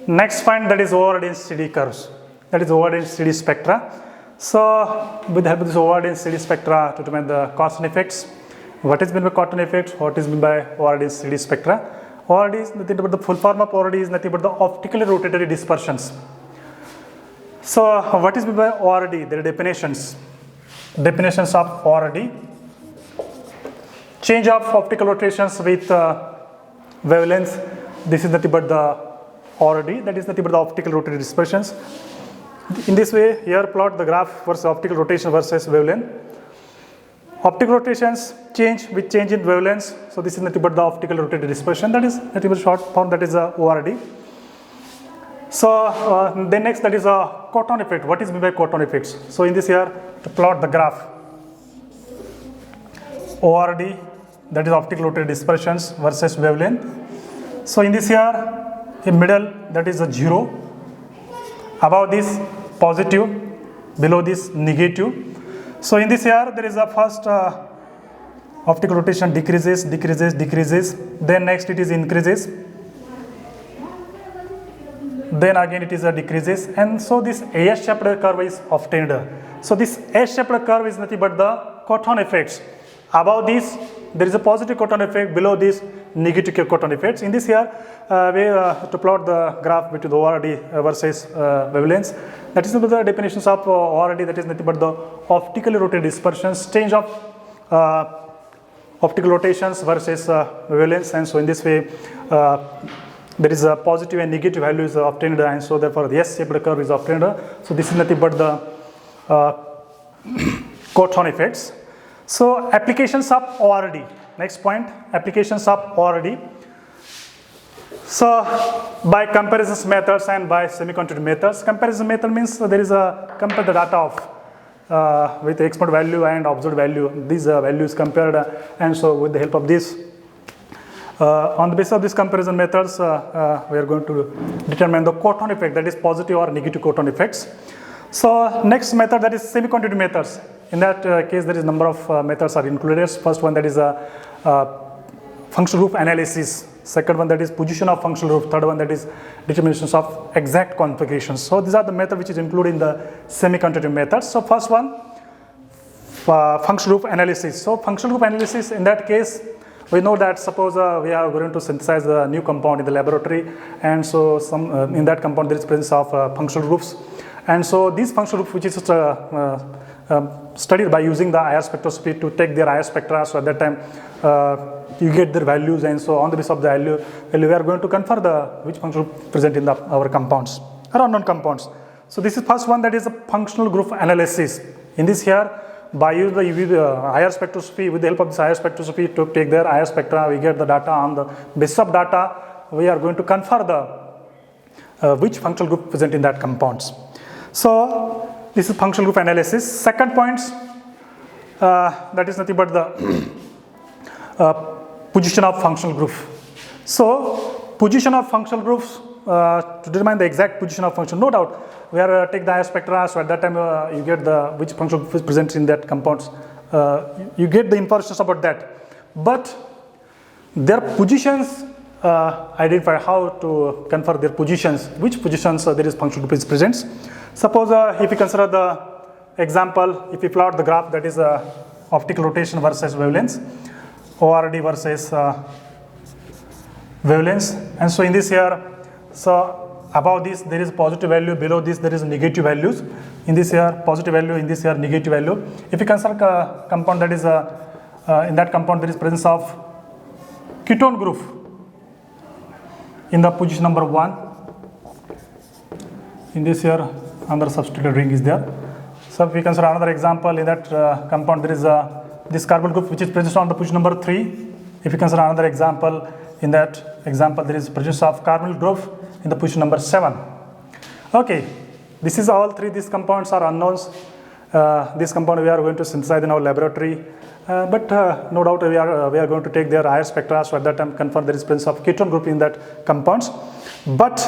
Next find that is ORD and CD curves. That is ORD and CD spectra. So with the help of this ORD and CD spectra to determine the Cartan effects. What is meant by Cartan effects? What is meant by ORD and CD spectra? ORD is nothing but the full form of ORD is nothing but the optically rotatory dispersions. So what is meant by ORD? There are definitions. Definitions of ORD. Change of optical rotations with wavelengths. This is nothing but the ORD, that is nothing but the optical rotatory dispersions. In this way, here plot the graph versus optical rotation versus wavelength. Optical rotations change with change in wavelengths. So this is nothing but the optical rotatory dispersion. That is nothing but short form, that is ORD. So then next, that is a Cartan effect. What is meant by Cartan effects? So in this here, to plot the graph, ORD, that is optical rotatory dispersions versus wavelength. So in this here, in middle, that is a 0. Above this, positive. Below this, negative. So in this here, there is a first optical rotation decreases. Then next it is increases. Then again it is a decreases. And so this S-shaped curve is obtained. So this S-shaped curve is nothing but the Cartan effects. Above this, there is a positive Cartan effect. Below this, negative Cartan effects. In this here, to plot the graph between the ORD versus wavelengths. That is the definitions of ORD, that is nothing but the optically rotated dispersions, change of optical rotations versus wavelengths. And so in this way, there is a positive and negative values obtained, and so therefore the S-shaped curve is obtained. So this is nothing but the Cartan effects. So applications of ORD. Next point, applications of ORD. So by comparison methods and by semi-conductive methods. Comparison method means there is a compare the data of with expert value and observed value. These values compared, and so with the help of this, on the basis of these comparison methods, we are going to determine the Cartan effect, that is positive or negative Cartan effects. So next method, that is semi-conductive methods. In that case, there is number of methods are included. First one, that is functional group analysis. Second one, that is position of functional group. Third one, that is determinations of exact configurations. So these are the method which is included in the semi-conductive methods. So first one, functional group analysis. So functional group analysis, in that case, we know that suppose we are going to synthesize a new compound in the laboratory, and so some in that compound there is presence of functional groups, and so these functional groups which is studied by using the IR spectroscopy to take their IR spectra. So at that time you get their values, and so on the basis of the value we are going to confer the which functional group present in our compounds or unknown compounds. So this is first one, that is a functional group analysis. In this here, by using the IR spectroscopy, with the help of this IR spectroscopy to take their IR spectra, we get the data. On the basis of data, we are going to confer the which functional group present in that compounds. So this is functional group analysis. Second point, that is nothing but the position of functional group. So position of functional groups, to determine the exact position of function, no doubt we are take the IR spectra. So at that time you get the which functional group is present in that compounds. You get the information about that, but their positions identify how to confer their positions, which positions there is functional group is present. Suppose if you consider the example, if you plot the graph, that is optical rotation versus wavelengths, ORD versus wavelengths, and so in this here, so above this there is positive value, below this there is negative values. In this here positive value, in this here negative value. If you consider a compound, that is in that compound there is presence of ketone group in the position number 1. In this here another substituted ring is there. So if we consider another example, in that compound there is this carbon group which is present on the position number 3. If you consider another example, in that example there is presence of carbonyl group in the position number 7. Okay, this is all three. These compounds are unknowns. This compound we are going to synthesize in our laboratory, but no doubt we are going to take their IR spectra. So at that time confirm there is presence of ketone group in that compounds, but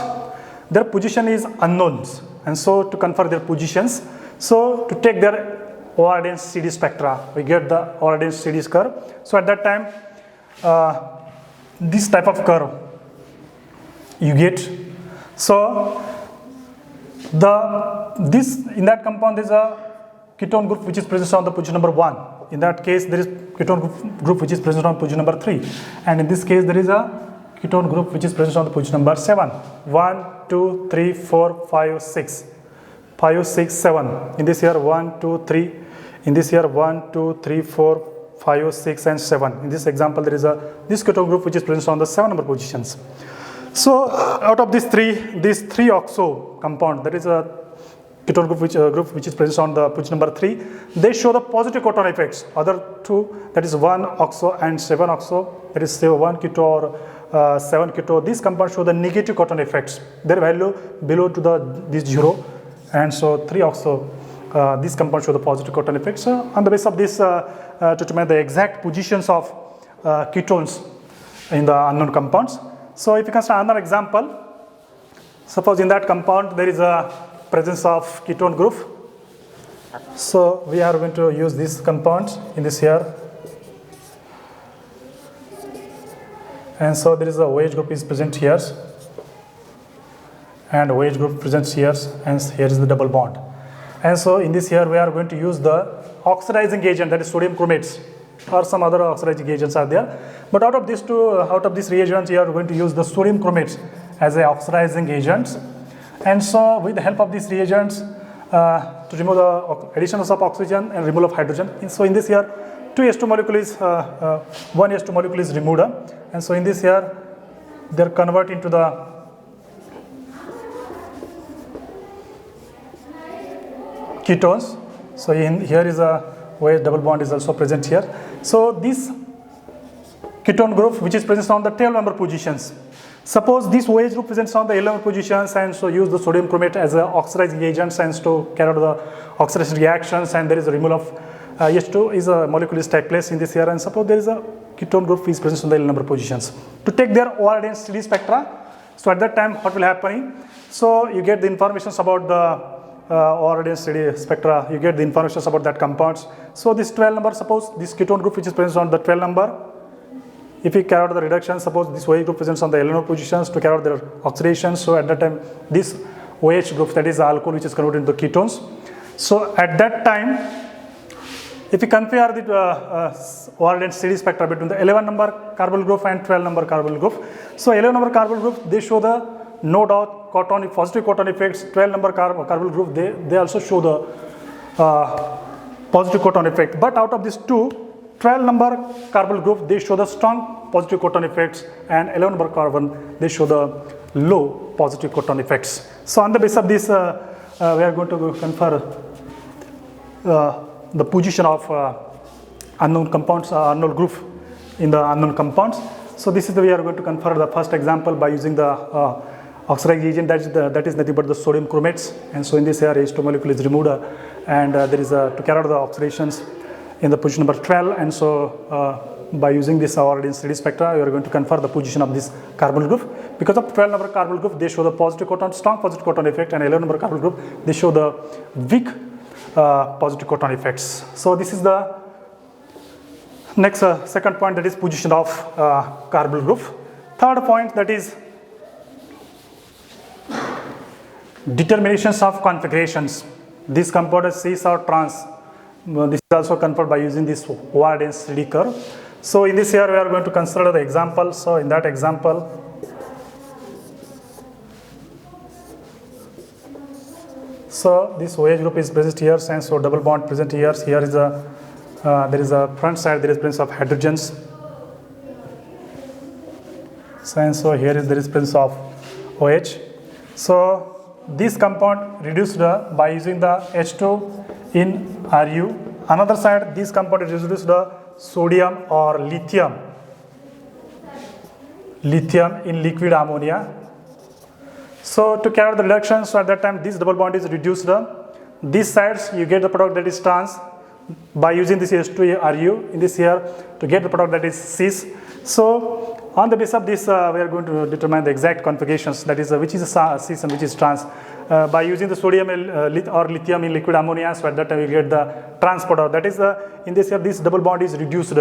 their position is unknowns, and so to confer their positions, so to take their ORD and CD spectra, we get the ORD and CD curve. So at that time this type of curve you get. So in that compound there is a ketone group which is present on the position number 1. In that case there is ketone group which is present on position number 3, and in this case there is a ketone group which is present on the position number 7. 1, 2, 3, 4, 5, 6. 5, 6, 7. In this here 1, 2, 3. In this here 1, 2, 3, 4, 5, 6 and 7. In this example there is this ketone group which is present on the 7 number positions. So out of these three oxo compound, that is a ketone group which is present on the position number 3, they show the positive coton effects. Other two, that is 1 oxo and 7 oxo, that is say 1 keto or 7 keto, these compounds show the negative coton effects. Their value below to this 0, and so 3 oxo, these compounds show the positive coton effects. So on the basis of this, to determine the exact positions of ketones in the unknown compounds. So if you consider another example, suppose in that compound there is a presence of ketone group. So we are going to use this compound in this here, and so there is a OH group is present here, and OH group present here, and here is the double bond. And so in this here we are going to use the oxidizing agent, that is sodium chromates, or some other oxidizing agents are there. But out of these reagents, we are going to use the sodium chromates as a oxidizing agents. And so with the help of these reagents, to remove the additions of oxygen and removal of hydrogen. And so in this here, 2 H2 molecule is, 1 H2 molecule is removed. And so in this here, they are converted into the ketones. So here is a OH double bond is also present here. So this ketone group which is present on the 12 number positions. Suppose this OH group presents on the 11 positions, and so use the sodium chromate as a oxidizing agent and to carry out the oxidation reactions, and there is a removal of H2 is a molecule is take place in this here, and suppose there is a ketone group is present on the 11 number positions. To take their ORD and CD spectra, so at that time what will happen? So you get the information about the ORD and CD spectra, you get the information about that compounds. So this 12 number, suppose this ketone group which is present on the 12 number, if we carry out the reduction, suppose this OH group presents on the 11 positions to carry out their oxidation. So at that time, this OH group, that is the alcohol which is converted into ketones. So at that time, if we compare the ORD and CD spectra between the 11 number carbonyl group and 12 number carbonyl group, so 11 number carbonyl group, they show the no doubt positive coton effects. 12 number carbonyl group, they also show the positive coton effect. But out of these two, 12 number carbonyl group, they show the strong positive coton effects, and 11 number carbon, they show the low positive coton effects. So on the basis of this, we are going to confer the position of unknown compounds, unknown group in the unknown compounds. So this is the way we are going to confer the first example by using the oxidizing agent, that is nothing but the sodium chromates. And so in this here, H2 molecule is removed, and there is to carry out the oxidations in the position number 12, and so by using this ORD and CD spectra, we are going to confer the position of this carbonyl group. Because of 12 number carbonyl group, they show the positive coton, strong positive coton effect, and 11 number carbonyl group, they show the weak positive coton effects. So this is the next second point, that is position of carbonyl group. Third point, that is determinations of configurations. These compound cis or trans. This is also conferred by using this ORD and CD curve. So in this here, we are going to consider the example. So in that example, so this OH group is present here, and so double bond present here. Here is a there is a front side, there is presence of hydrogens. So and so here is there is presence of OH. So this compound reduced by using the H2 in Ru. Another side, this compound is reduced the sodium or lithium in liquid ammonia. So to carry out the reduction, so at that time this double bond is reduced. These sides you get the product that is trans by using this H2 Ru in this here to get the product that is cis. So on the basis of this, we are going to determine the exact configurations, that is which is cis and which is trans. By using the sodium or lithium in liquid ammonia, so at that time we get the trans product. That is in this here, this double bond is reduced,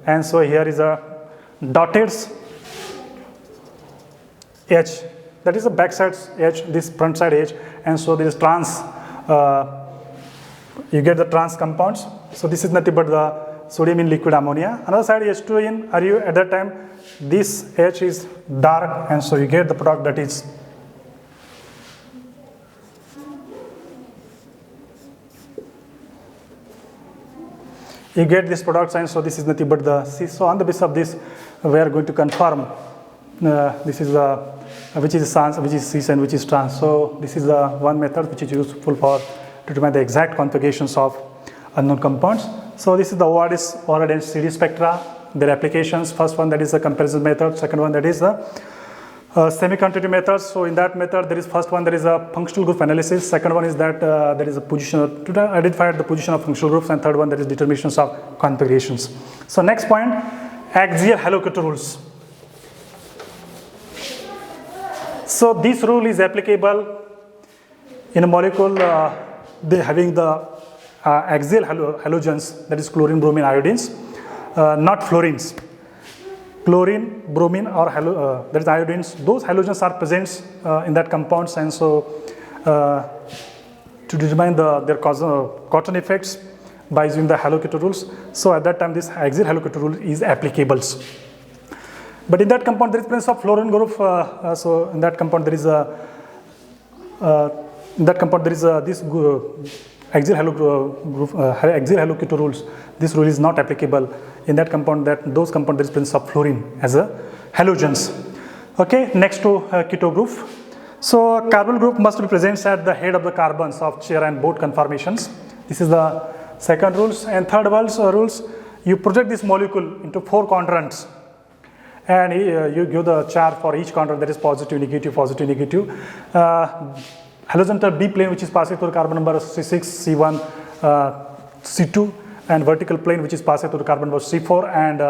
and so here is a dotted H that is the backside edge, this front side edge, and so there is trans, you get the trans compounds. So this is nothing but the sodium in liquid ammonia. Another side H2 in RU, at that time this H is dark, and so you get the product that is you get this product, and so this is nothing but the C. So on the basis of this, we are going to confirm this is which is trans, which is cis, and which is trans. So this is the one method which is useful for to determine the exact configurations of unknown compounds. So this is the ORD and CD spectra, their applications. First one, that is the comparison method. Second one, that is the semi-quantitative methods. So in that method, there is first one, there is a functional group analysis. Second one is that there is a position to identify the position of functional groups, and third one, there is determinations of configurations. So next point, axial halocator rules. So this rule is applicable in a molecule having the axial halogens, that is chlorine, bromine, iodines, not fluorines. Chlorine, bromine, or that is iodines, those halogens are present in that compounds, and so to determine their Cotton effects by using the halocator rules. So at that time, this axial halocator rule is applicable. But in that compound, there is presence of fluorine group. So in that compound, there is this axial halocator rules. This rule is not applicable in that compound. Those compound, there is presence of fluorine as a halogens. Okay, next to keto group. So carbonyl group must be present at the head of the carbons of chair and boat conformations. This is the second rules. And third rules, you project this molecule into 4 quadrants, and you give the charge for each quadrant, that is positive, negative, positive, negative. Horizontal B plane, which is passing through carbon number C6, C1, C2, and vertical plane, which is passing through carbon number C4 and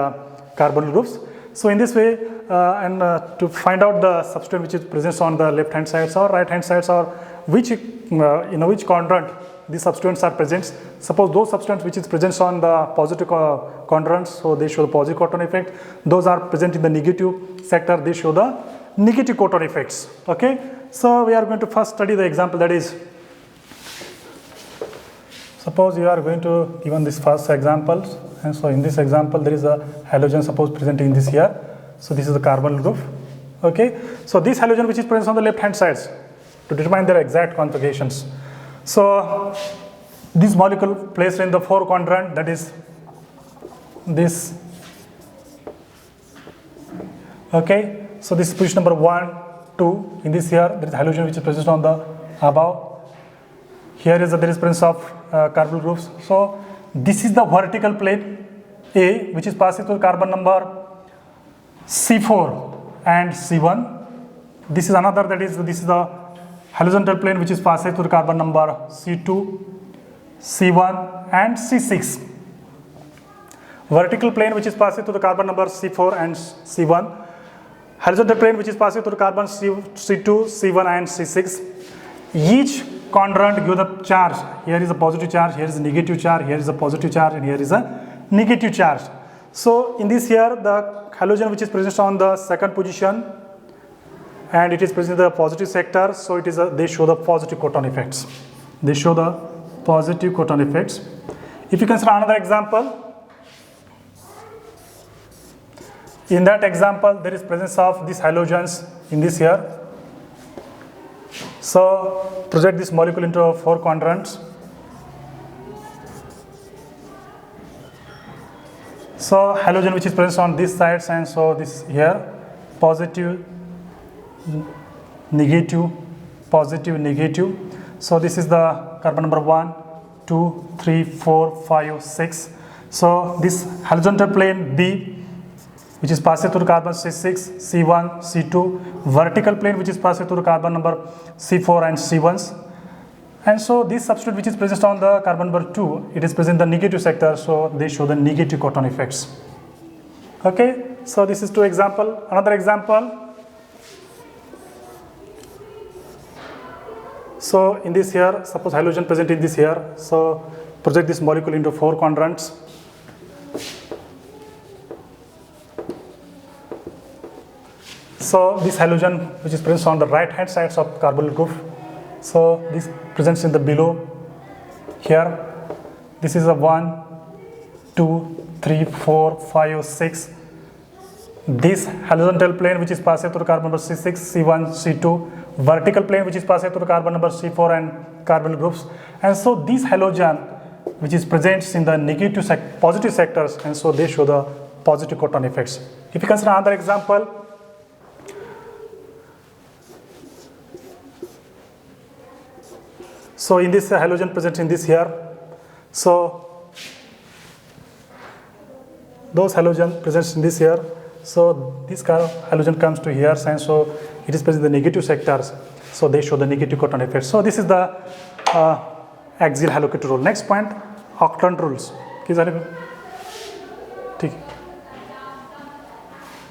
carbonyl groups. So in this way, to find out the substance which is present on the left hand sides or right hand sides, or which which quadrant these substances are present. Suppose those substances which is present on the positive quadrants, so they show the positive Cotton effect. Those are present in the negative sector, they show the negative Cotton effects. Okay, so we are going to first study the example, that is, suppose you are going to given this first example, and so in this example there is a halogen suppose present in this here. So this is the carbonyl group. Okay, so this halogen which is present on the left hand sides, to determine their exact configurations. So this molecule placed in the 4 quadrant, that is this. Okay, so this is position number 1, 2. In this here, there is halogen which is present on the above. Here is there is presence of carbonyl groups. So this is the vertical plane A, which is passing through carbon number C4 and C1. This is another, that is, this is the horizontal plane which is passing through carbon number C2, C1 and C6. Vertical plane which is passing through the carbon number C4 and C1. Horizontal plane which is passing through carbon C2, C1 and C6. Each quadrant give the charge. Here is a positive charge, here is a negative charge, here is a positive charge, and here is a negative charge. So in this here, the halogen which is present on the second position, and it is present in the positive sector, so it is they show the positive Cotton effects. They show the positive Cotton effects. If you consider another example, in that example there is presence of these halogens in this here. So project this molecule into 4 quadrants. So halogen which is present on this sides, and so this here, positive, negative, positive, negative. So this is the carbon number 1, 2, 3, 4, 5, 6. So this horizontal plane B, which is passing through carbon C6, C1, C2, vertical plane which is passing through carbon number C4 and C1s. And so this substrate which is present on the carbon number 2, it is present in the negative sector, so they show the negative Cotton effects. Okay, so this is 2 example. Another example. So in this here, suppose halogen present in this here, so project this molecule into 4 quadrants. So this halogen which is present on the right hand sides of carbonyl group, so this presents in the below here. This is a 1, 2, 3, 4, 5, 6. This horizontal plane which is passed through carbon number C6, C1, C2, vertical plane which is passed through carbon number C4 and carbonyl groups. And so this halogen which is present in the positive sectors, and so they show the positive cotton effects. If you consider another example, so in this halogen present in this here, so those halogen presents in this here, so this kind of halogen comes to here, and so it is present in the negative sectors, so they show the negative cotton effect. So this is the axial halocator rule. Next point, octant rules.